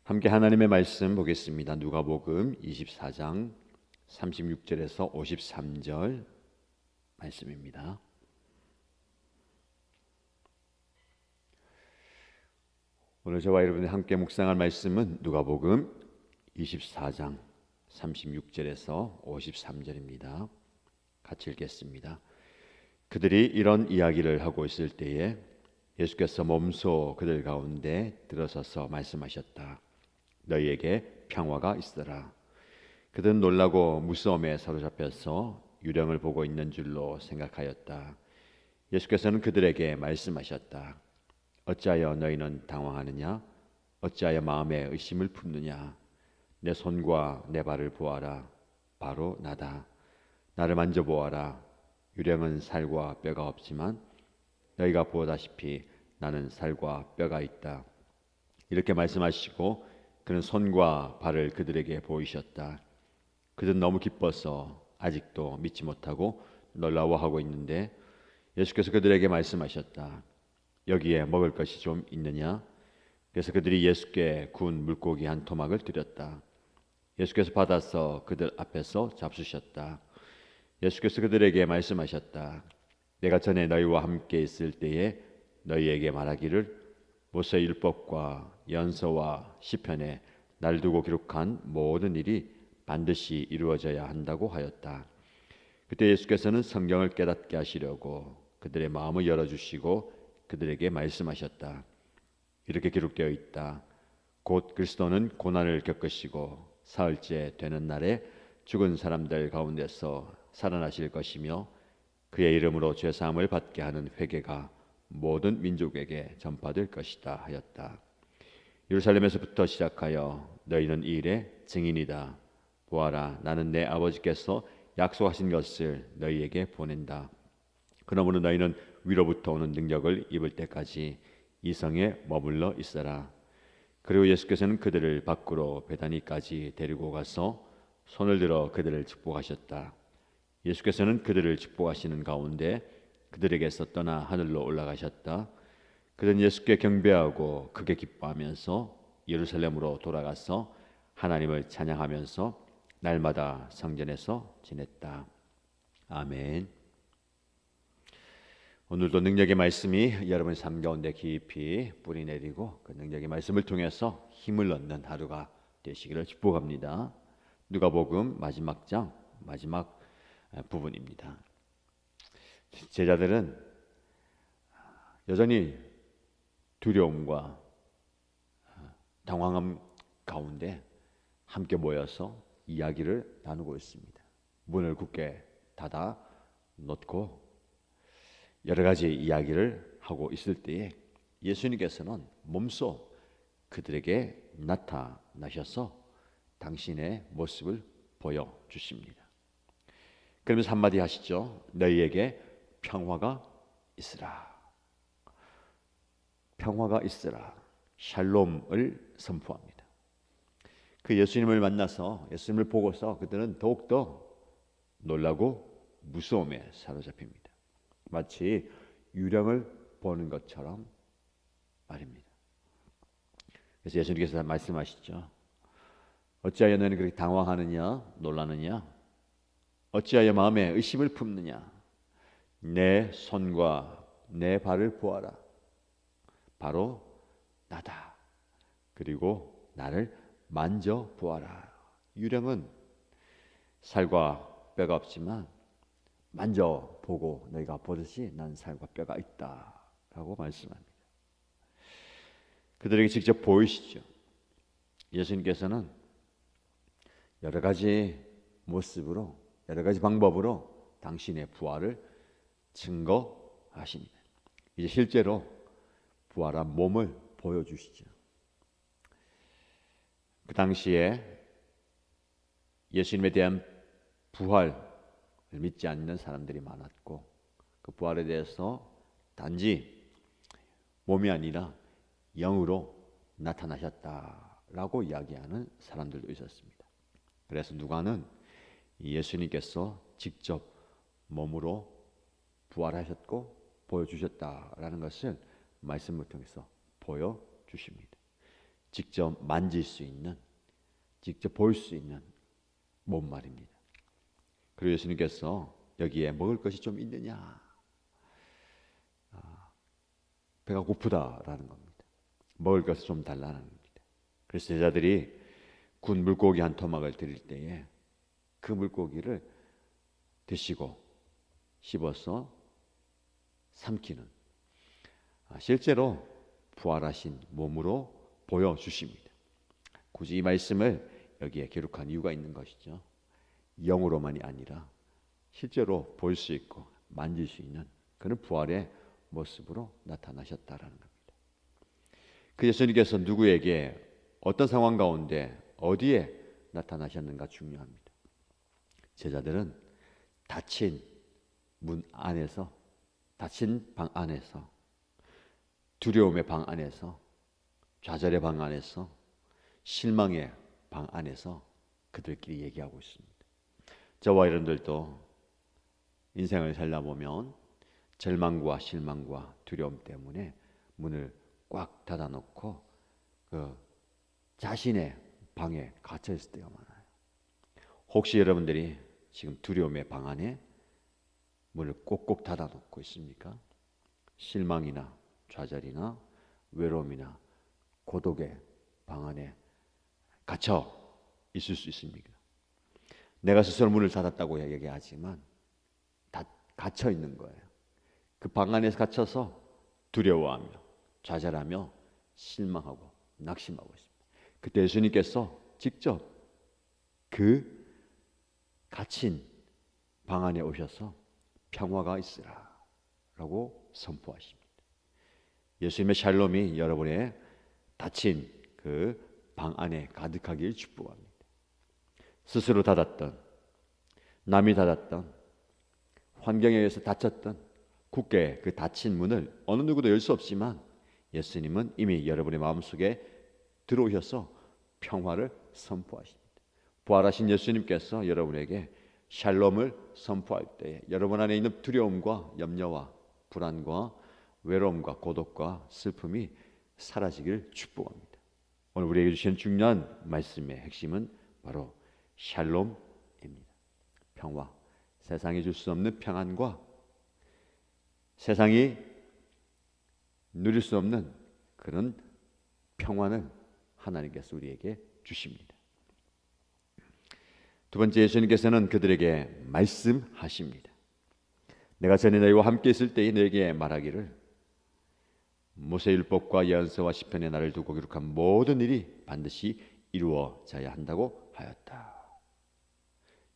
함께 하나님의 말씀 보겠습니다. 누가복음 24장 36절에서 53절 말씀입니다. 오늘 저와 여러분이 함께 묵상할 말씀은 누가복음 24장 36절에서 53절입니다. 같이 읽겠습니다. 그들이 이런 이야기를 하고 있을 때에 예수께서 몸소 그들 가운데 들어서서 말씀하셨다. 너희에게 평화가 있으라. 그들은 놀라고 무서움에 사로잡혀서 유령을 보고 있는 줄로 생각하였다. 예수께서는 그들에게 말씀하셨다. 어찌하여 너희는 당황하느냐? 어찌하여 마음에 의심을 품느냐? 내 손과 내 발을 보아라. 바로 나다. 나를 만져보아라. 유령은 살과 뼈가 없지만 너희가 보다시피 나는 살과 뼈가 있다. 이렇게 말씀하시고 그는 손과 발을 그들에게 보이셨다. 그들은 너무 기뻐서 아직도 믿지 못하고 놀라워하고 있는데 예수께서 그들에게 말씀하셨다. 여기에 먹을 것이 좀 있느냐? 그래서 그들이 예수께 구운 물고기 한 토막을 드렸다. 예수께서 받아서 그들 앞에서 잡수셨다. 예수께서 그들에게 말씀하셨다. 내가 전에 너희와 함께 있을 때에 너희에게 말하기를 모세 율법과 연서와 시편에 날 두고 기록한 모든 일이 반드시 이루어져야 한다고 하였다. 그때 예수께서는 성경을 깨닫게 하시려고 그들의 마음을 열어주시고 그들에게 말씀하셨다. 이렇게 기록되어 있다. 곧 그리스도는 고난을 겪으시고 사흘째 되는 날에 죽은 사람들 가운데서 살아나실 것이며 그의 이름으로 죄사함을 받게 하는 회개가 모든 민족에게 전파될 것이다 하였다. 예루살렘에서부터 시작하여 너희는 이 일의 증인이다. 보아라, 나는 내 아버지께서 약속하신 것을 너희에게 보낸다. 그러므로 너희는 위로부터 오는 능력을 입을 때까지 이 성에 머물러 있어라. 그리고 예수께서는 그들을 밖으로 베다니까지 데리고 가서 손을 들어 그들을 축복하셨다. 예수께서는 그들을 축복하시는 가운데 그들에게서 떠나 하늘로 올라가셨다. 그들은 예수께 경배하고 크게 기뻐하면서 예루살렘으로 돌아가서 하나님을 찬양하면서 날마다 성전에서 지냈다. 아멘. 오늘도 능력의 말씀이 여러분의 삶 가운데 깊이 뿌리 내리고 그 능력의 말씀을 통해서 힘을 얻는 하루가 되시기를 축복합니다. 누가복음 마지막 장 마지막 부분입니다. 제자들은 여전히 두려움과 당황함 가운데 함께 모여서 이야기를 나누고 있습니다. 문을 굳게 닫아 놓고 여러 가지 이야기를 하고 있을 때에 예수님께서는 몸소 그들에게 나타나셔서 당신의 모습을 보여주십니다. 그러면서 한마디 하시죠. 너희에게 평화가 있으라. 평화가 있으라. 샬롬을 선포합니다. 그 예수님을 만나서 예수님을 보고서 그들은 더욱더 놀라고 무서움에 사로잡힙니다. 마치 유령을 보는 것처럼 말입니다. 그래서 예수님께서 말씀하시죠. 어찌하여 너는 그렇게 당황하느냐 놀라느냐 어찌하여 마음에 의심을 품느냐 내 손과 내 발을 보아라. 바로 나다. 그리고 나를 만져보아라. 유령은 살과 뼈가 없지만 만져보고 너희가 보듯이 난 살과 뼈가 있다 라고 말씀합니다. 그들에게 직접 보이시죠. 예수님께서는 여러 가지 모습으로 여러 가지 방법으로 당신의 부활을 증거하십니다. 이제 실제로 부활한 몸을 보여주시죠. 그 당시에 예수님에 대한 부활을 믿지 않는 사람들이 많았고 그 부활에 대해서 단지 몸이 아니라 영으로 나타나셨다라고 이야기하는 사람들도 있었습니다. 그래서 누가는 예수님께서 직접 몸으로 부활하셨고 보여주셨다라는 것을 말씀을 통해서 보여주십니다. 직접 만질 수 있는, 직접 볼 수 있는 몸 말입니다. 그리고 예수님께서 여기에 먹을 것이 좀 있느냐, 배가 고프다라는 겁니다. 먹을 것을 좀 달라는 겁니다. 그래서 제자들이 군 물고기 한 토막을 드릴 때에 그 물고기를 드시고 씹어서 삼키는, 실제로 부활하신 몸으로 보여주십니다. 굳이 이 말씀을 여기에 기록한 이유가 있는 것이죠. 영으로만이 아니라 실제로 볼 수 있고 만질 수 있는 그런 부활의 모습으로 나타나셨다라는 겁니다. 그 예수님께서 누구에게 어떤 상황 가운데 어디에 나타나셨는가 중요합니다. 제자들은 닫힌 문 안에서, 닫힌 방 안에서, 두려움의 방 안에서, 좌절의 방 안에서, 실망의 방 안에서 그들끼리 얘기하고 있습니다. 저와 여러분들도 인생을 살다 보면 절망과 실망과 두려움 때문에 문을 꽉 닫아놓고 그 자신의 방에 갇혀 있을 때가 많아요. 혹시 여러분들이 지금 두려움의 방 안에 문을 꼭꼭 닫아놓고 있습니까? 실망이나 좌절이나 외로움이나 고독의 방 안에 갇혀 있을 수 있습니까? 내가 스스로 문을 닫았다고 얘기하지만 다 갇혀 있는 거예요. 그 방 안에서 갇혀서 두려워하며 좌절하며 실망하고 낙심하고 있습니다. 그때 예수님께서 직접 그 갇힌 방 안에 오셔서 평화가 있으라 라고 선포하십니다. 예수님의 샬롬이 여러분의 닫힌 그 방 안에 가득하길 축복합니다. 스스로 닫았던, 남이 닫았던, 환경에 의해서 닫혔던 굳게 그 닫힌 문을 어느 누구도 열 수 없지만 예수님은 이미 여러분의 마음속에 들어오셔서 평화를 선포하십니다. 부활하신 예수님께서 여러분에게 샬롬을 선포할 때 여러분 안에 있는 두려움과 염려와 불안과 외로움과 고독과 슬픔이 사라지길 축복합니다. 오늘 우리에게 주신 중요한 말씀의 핵심은 바로 샬롬입니다. 평화, 세상이 줄 수 없는 평안과 세상이 누릴 수 없는 그런 평안을 하나님께서 우리에게 주십니다. 두 번째, 예수님께서는 그들에게 말씀하십니다. 내가 전에 너희와 함께 있을 때에 너에게 말하기를 모세율법과 예언서와 시편에 나를 두고 기록한 모든 일이 반드시 이루어져야 한다고 하였다.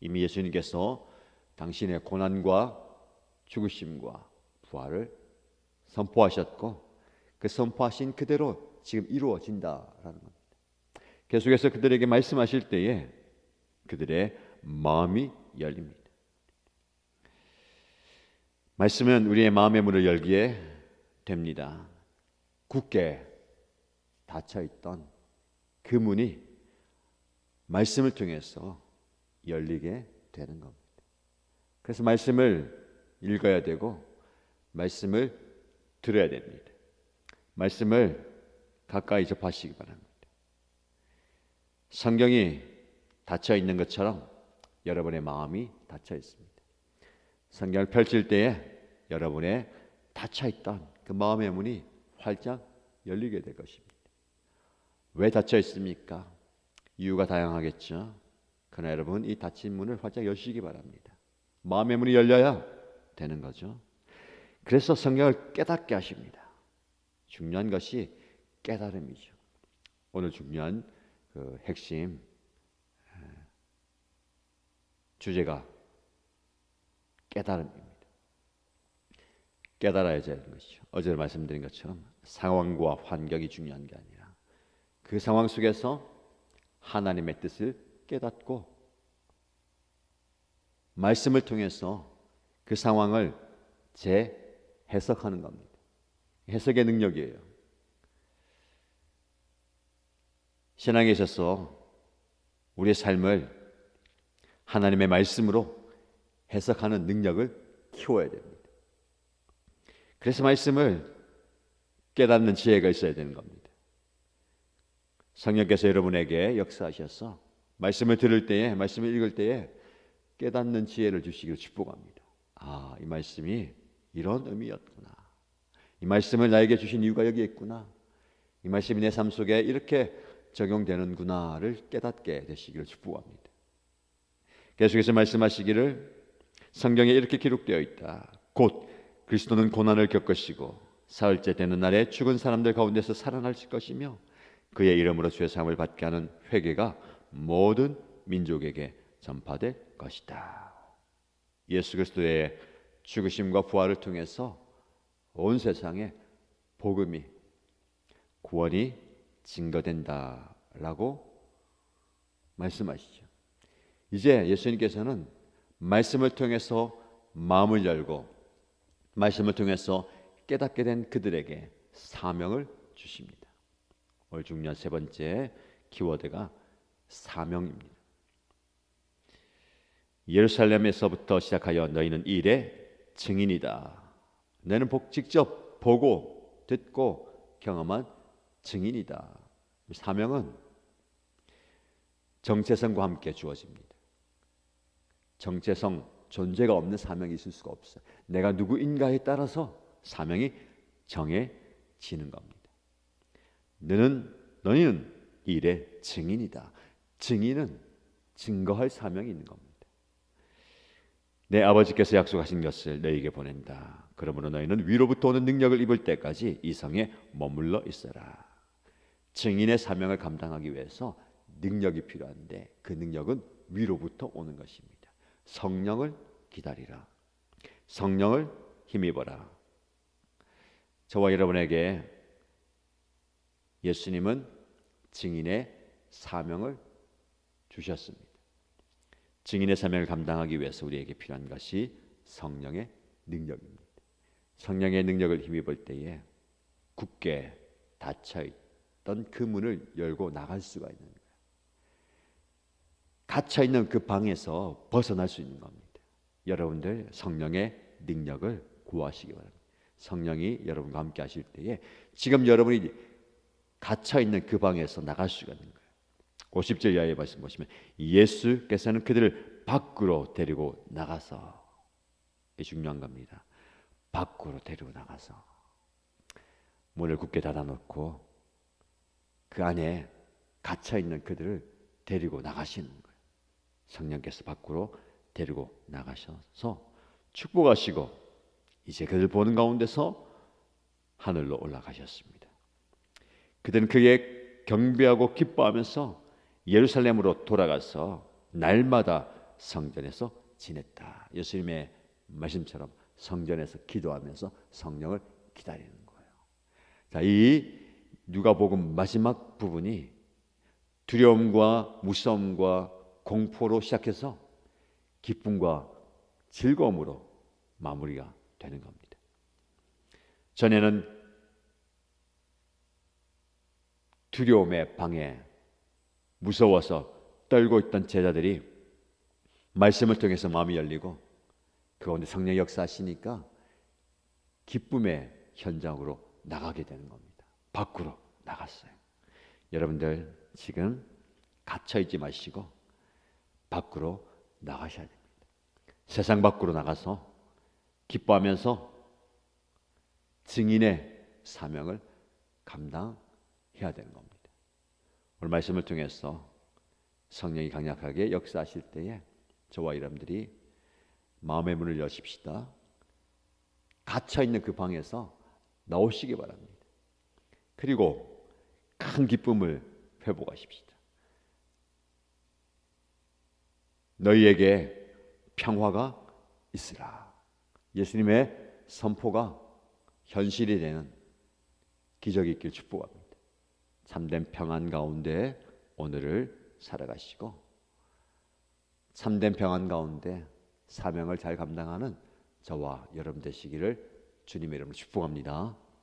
이미 예수님께서 당신의 고난과 죽으심과 부활을 선포하셨고 그 선포하신 그대로 지금 이루어진다라는 겁니다. 계속해서 그들에게 말씀하실 때에 그들의 마음이 열립니다. 말씀은 우리의 마음의 문을 열기에 됩니다. 굳게 닫혀있던 그 문이 말씀을 통해서 열리게 되는 겁니다. 그래서 말씀을 읽어야 되고 말씀을 들어야 됩니다. 말씀을 가까이 접하시기 바랍니다. 성경이 닫혀 있는 것처럼 여러분의 마음이 닫혀 있습니다. 성경을 펼칠 때에 여러분의 닫혀 있던 그 마음의 문이 활짝 열리게 될 것입니다. 왜 닫혀 있습니까? 이유가 다양하겠죠. 그러나 여러분 이 닫힌 문을 활짝 여시기 바랍니다. 마음의 문이 열려야 되는 거죠. 그래서 성경을 깨닫게 하십니다. 중요한 것이 깨달음이죠. 오늘 중요한 그 핵심 주제가 깨달음입니다. 깨달아야 되는 것이죠. 어제 말씀드린 것처럼 상황과 환경이 중요한 게 아니라 그 상황 속에서 하나님의 뜻을 깨닫고 말씀을 통해서 그 상황을 재해석하는 겁니다. 해석의 능력이에요. 신앙에 있어서 우리의 삶을 하나님의 말씀으로 해석하는 능력을 키워야 됩니다. 그래서 말씀을 깨닫는 지혜가 있어야 되는 겁니다. 성령께서 여러분에게 역사하셔서 말씀을 들을 때에, 말씀을 읽을 때에 깨닫는 지혜를 주시기를 축복합니다. 아, 이 말씀이 이런 의미였구나. 이 말씀을 나에게 주신 이유가 여기 있구나. 이 말씀이 내 삶 속에 이렇게 적용되는구나를 깨닫게 되시기를 축복합니다. 계속해서 말씀하시기를 성경에 이렇게 기록되어 있다. 곧 그리스도는 고난을 겪으시고 사흘째 되는 날에 죽은 사람들 가운데서 살아나실 것이며 그의 이름으로 죄 사함을 받게 하는 회개가 모든 민족에게 전파될 것이다. 예수 그리스도의 죽으심과 부활을 통해서 온 세상에 복음이, 구원이 증거된다라고 말씀하시죠. 이제 예수님께서는 말씀을 통해서 마음을 열고 말씀을 통해서 깨닫게 된 그들에게 사명을 주십니다. 오늘 중요한 세 번째 키워드가 사명입니다. 예루살렘에서부터 시작하여 너희는 이 일의 증인이다. 너희는 직접 보고 듣고 경험한 증인이다. 사명은 정체성과 함께 주어집니다. 정체성, 존재가 없는 사명이 있을 수가 없어요. 내가 누구인가에 따라서 사명이 정해지는 겁니다. 너희는 이 일의 증인이다. 증인은 증거할 사명이 있는 겁니다. 내 아버지께서 약속하신 것을 너희에게 보낸다. 그러므로 너희는 위로부터 오는 능력을 입을 때까지 이 성에 머물러 있어라. 증인의 사명을 감당하기 위해서 능력이 필요한데 그 능력은 위로부터 오는 것입니다. 성령을 기다리라. 성령을 힘입어라. 저와 여러분에게 예수님은 증인의 사명을 주셨습니다. 증인의 사명을 감당하기 위해서 우리에게 필요한 것이 성령의 능력입니다. 성령의 능력을 힘입을 때에 굳게 닫혀있던 그 문을 열고 나갈 수가 있는 거예요. 갇혀있는 그 방에서 벗어날 수 있는 겁니다. 여러분들 성령의 능력을 구하시기 바랍니다. 성령이 여러분과 함께 하실 때에 지금 여러분이 갇혀있는 그 방에서 나갈 수가 있는 거예요. 50절 이하의 말씀 보시면 예수께서는 그들을 밖으로 데리고 나가서, 이게 중요한 겁니다. 밖으로 데리고 나가서 문을 굳게 닫아놓고 그 안에 갇혀있는 그들을 데리고 나가시는 거예요. 성령께서 밖으로 데리고 나가셔서 축복하시고 이제 그들 보는 가운데서 하늘로 올라가셨습니다. 그들은 그에 경배하고 기뻐하면서 예루살렘으로 돌아가서 날마다 성전에서 지냈다. 예수님의 말씀처럼 성전에서 기도하면서 성령을 기다리는 거예요. 자, 이 누가복음 마지막 부분이 두려움과 무서움과 공포로 시작해서 기쁨과 즐거움으로 마무리가 되는 겁니다. 전에는 두려움의 방에 무서워서 떨고 있던 제자들이 말씀을 통해서 마음이 열리고 그 가운데 성령의 역사하시니까 기쁨의 현장으로 나가게 되는 겁니다. 밖으로 나갔어요. 여러분들 지금 갇혀있지 마시고 밖으로 나가셔야 됩니다. 세상 밖으로 나가서 기뻐하면서 증인의 사명을 감당해야 되는 겁니다. 오늘 말씀을 통해서 성령이 강력하게 역사하실 때에 저와 여러분들이 마음의 문을 여십시다. 갇혀있는 그 방에서 나오시기 바랍니다. 그리고 큰 기쁨을 회복하십시다. 너희에게 평화가 있으라. 예수님의 선포가 현실이 되는 기적이 있길 축복합니다. 참된 평안 가운데 오늘을 살아가시고 참된 평안 가운데 사명을 잘 감당하는 저와 여러분 되시기를 주님의 이름으로 축복합니다.